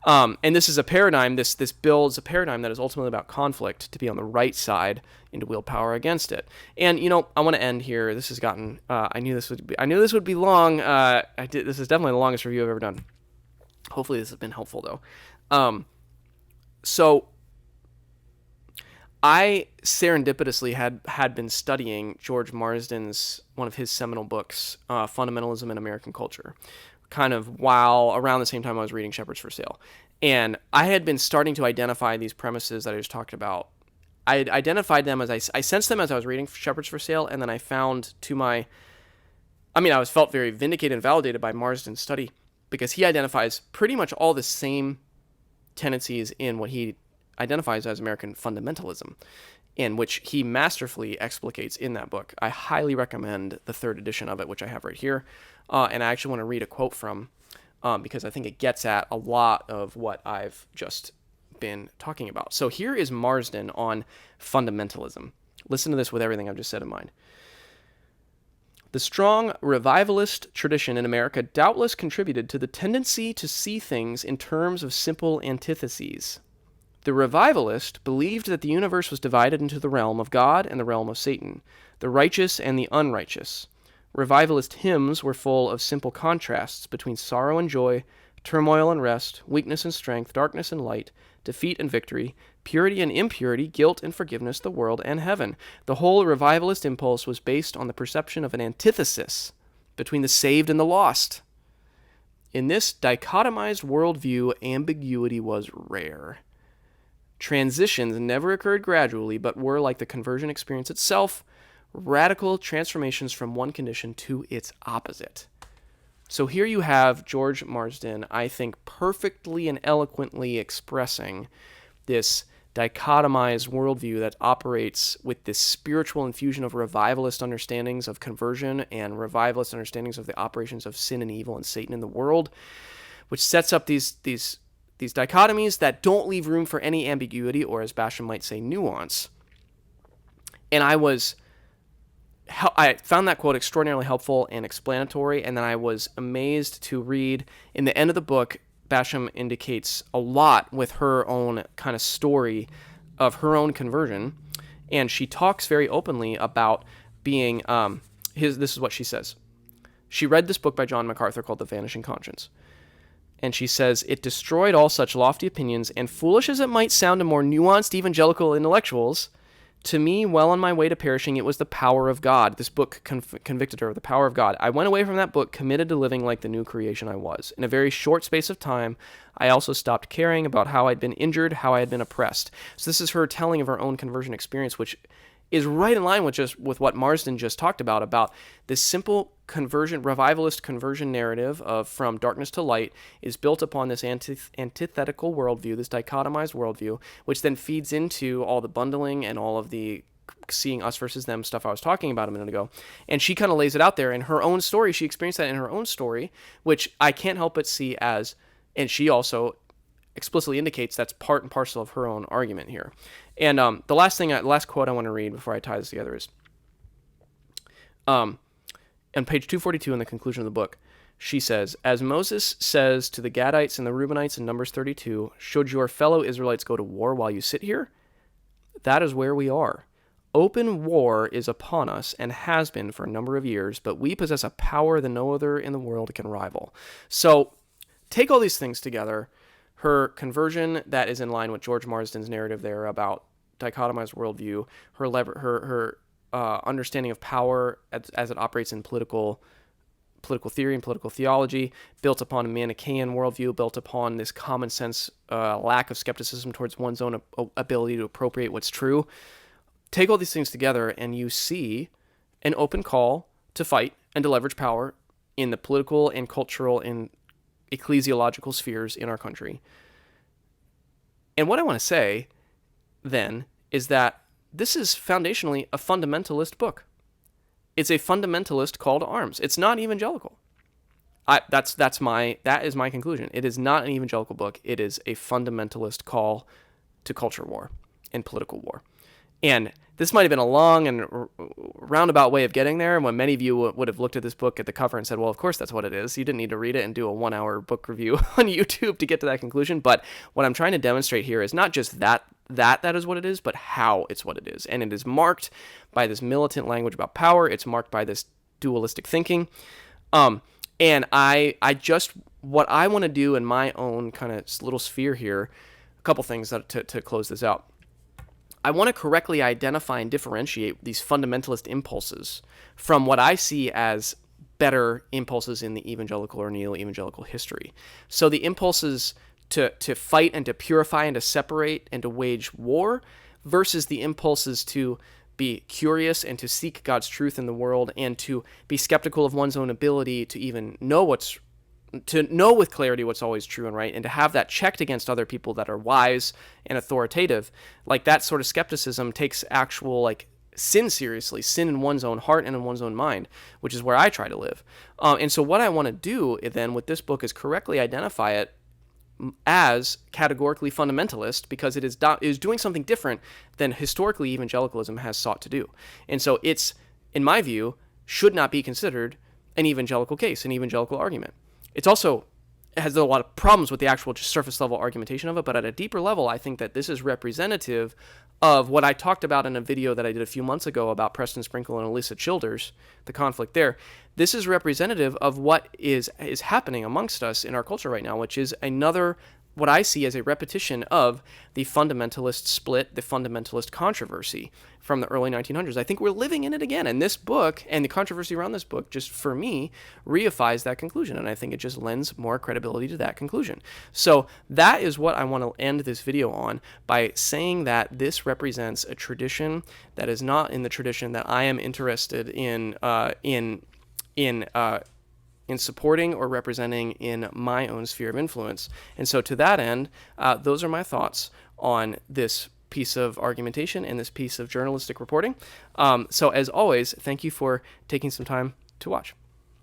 And this is a paradigm, this builds a paradigm that is ultimately about conflict, to be on the right side and to wield power against it. And, I want to end here. This has gotten, I knew this would be long. This is definitely the longest review I've ever done. Hopefully this has been helpful though. So I serendipitously had been studying George Marsden's, one of his seminal books, Fundamentalism in American Culture, kind of around the same time I was reading Shepherds for Sale. And I had been starting to identify these premises that I just talked about. I had identified them I sensed them as I was reading Shepherds for Sale, and then I found I felt very vindicated and validated by Marsden's study, because he identifies pretty much all the same tendencies in what he identifies as American fundamentalism, in which he masterfully explicates in that book. I highly recommend the third edition of it, which I have right here. And I actually want to read a quote from, because I think it gets at a lot of what I've just been talking about. So here is Marsden on fundamentalism. Listen to this with everything I've just said in mind. The strong revivalist tradition in America doubtless contributed to the tendency to see things in terms of simple antitheses. The revivalist believed that the universe was divided into the realm of God and the realm of Satan, the righteous and the unrighteous. Revivalist hymns were full of simple contrasts between sorrow and joy, turmoil and rest, weakness and strength, darkness and light, defeat and victory, purity and impurity, guilt and forgiveness, the world and heaven. The whole revivalist impulse was based on the perception of an antithesis between the saved and the lost. In this dichotomized worldview, ambiguity was rare. Transitions never occurred gradually, but were, like the conversion experience itself, radical transformations from one condition to its opposite. So here you have George Marsden, I think, perfectly and eloquently expressing this dichotomized worldview that operates with this spiritual infusion of revivalist understandings of conversion and revivalist understandings of the operations of sin and evil and Satan in the world, which sets up these dichotomies that don't leave room for any ambiguity, or as Basham might say, nuance. And I was I found that quote extraordinarily helpful and explanatory, and then I was amazed to read in the end of the book, Basham indicates a lot with her own kind of story of her own conversion, and she talks very openly about being this is what she says. She read this book by John MacArthur called The Vanishing Conscience. And she says, it destroyed all such lofty opinions, and foolish as it might sound to more nuanced evangelical intellectuals, to me, well on my way to perishing, it was the power of God. This book convicted her of the power of God. I went away from that book committed to living like the new creation I was. In a very short space of time, I also stopped caring about how I'd been injured, how I had been oppressed. So this is her telling of her own conversion experience, which is right in line with what Marsden just talked about this simple revivalist conversion narrative of from darkness to light is built upon this antithetical worldview, this dichotomized worldview, which then feeds into all the bundling and all of the seeing us versus them stuff I was talking about a minute ago. And she kind of lays it out there in her own story. She experienced that in her own story, which I can't help but see as, and she also explicitly indicates that's part and parcel of her own argument here. And the last quote I want to read before I tie this together is on page 242 in the conclusion of the book. She says, as Moses says to the Gadites and the Reubenites in Numbers 32, should your fellow Israelites go to war while you sit here? That is where we are. Open war is upon us and has been for a number of years, but we possess a power that no other in the world can rival. So take all these things together. Her conversion that is in line with George Marsden's narrative there about dichotomized worldview, her understanding of power as it operates in political theory and political theology, built upon a Manichaean worldview, built upon this common sense lack of skepticism towards one's own ability to appropriate what's true. Take all these things together and you see an open call to fight and to leverage power in the political and cultural and ecclesiological spheres in our country. And what I want to say then is that this is foundationally a fundamentalist book. It's a fundamentalist call to arms. It's not evangelical. That is my conclusion. It is not an evangelical book. It is a fundamentalist call to culture war and political war. And this might have been a long and roundabout way of getting there, when many of you would have looked at this book at the cover and said, well, of course that's what it is. You didn't need to read it and do a 1-hour book review on YouTube to get to that conclusion. But what I'm trying to demonstrate here is not just that is what it is, but how it's what it is. And it is marked by this militant language about power. It's marked by this dualistic thinking. And what I want to do in my own kind of little sphere here, a couple things to close this out. I want to correctly identify and differentiate these fundamentalist impulses from what I see as better impulses in the evangelical or neo-evangelical history. So the impulses to fight and to purify and to separate and to wage war versus the impulses to be curious and to seek God's truth in the world and to be skeptical of one's own ability to even know with clarity what's always true and right, and to have that checked against other people that are wise and authoritative. Like, that sort of skepticism takes actual sin seriously, sin in one's own heart and in one's own mind, which is where I try to live. And so what I want to do then with this book is correctly identify it as categorically fundamentalist, because it is doing something different than historically evangelicalism has sought to do. And so it's, in my view, should not be considered an evangelical case, an evangelical argument. It's also has a lot of problems with the actual just surface level argumentation of it, but at a deeper level, I think that this is representative of what I talked about in a video that I did a few months ago about Preston Sprinkle and Elisa Childers, the conflict there. This is representative of what is happening amongst us in our culture right now, which is what I see as a repetition of the fundamentalist split, the fundamentalist controversy from the early 1900s. I think we're living in it again. And this book and the controversy around this book, just for me, reifies that conclusion. And I think it just lends more credibility to that conclusion. So that is what I want to end this video on, by saying that this represents a tradition that is not in the tradition that I am interested in supporting or representing in my own sphere of influence. And so to that end, those are my thoughts on this piece of argumentation and this piece of journalistic reporting. So as always, thank you for taking some time to watch.